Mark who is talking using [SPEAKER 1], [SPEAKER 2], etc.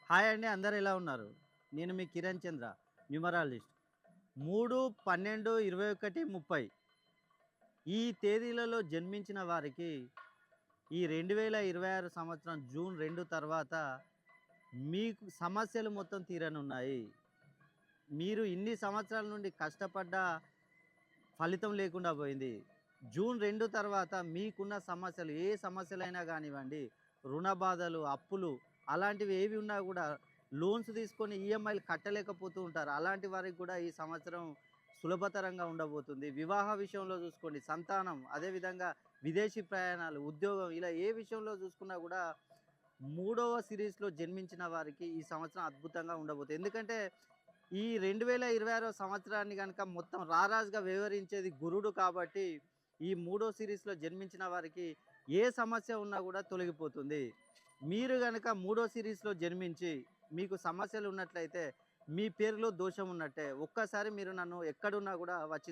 [SPEAKER 1] Hi అండి, అందరు ఎలా ఉన్నారు? నేను మీ కిరణ్ చంద్ర, న్యూమరాలజిస్ట్. 3, 12, 21, 30 ఈ తేదీలలో జన్మించిన వారికి ఈ 2026 సంవత్సరం జూన్ 2 తర్వాత మీకు సమస్యలు మొత్తం తీరనున్నాయి. మీరు ఇన్ని సంవత్సరాల నుండి కష్టపడ్డ ఫలితం లేకుండా పోయింది. జూన్ 2 తర్వాత మీకున్న సమస్యలు ఏ సమస్యలైనా గానివ్వండి, రుణ బాధలు, అప్పులు అలాంటివి ఏవి ఉన్నా గూడా లోన్స్ తీసుకొని ఈఎంఐలు కట్టలేకపోతూ ఉంటారు. అలాంటి వారికి కూడా ఈ సంవత్సరం సులభతరంగా ఉండబోతుంది. వివాహ విషయంలో చూసుకోండి, సంతానం, అదేవిధంగా విదేశీ ప్రయాణాలు, ఉద్యోగం ఇలా ఏ విషయంలో చూసుకున్నా గూడా మూడవ సిరీస్‌లో జన్మించిన వారికి ఈ సంవత్సరం అద్భుతంగా ఉండబోతుంది. ఎందుకంటే ఈ 2026 సంవత్సరాన్ని గనక మొత్తం రారాజుగా వివరించేది గురుడు కాబట్టి, ఈ మూడో సిరీస్‌లో జన్మించిన వారికి ఏ సమస్య ఉన్నా గూడా తొలగిపోతుంది. మీరు గనక మూడో సిరీస్‌లో జన్మించి, మీకు సమస్యలు ఉన్నట్లయితే, మీ పేరులో దోషం ఉన్నట్టే. ఒక్కసారి మీరు నన్ను ఎక్కడున్నా గూడా వచ్చి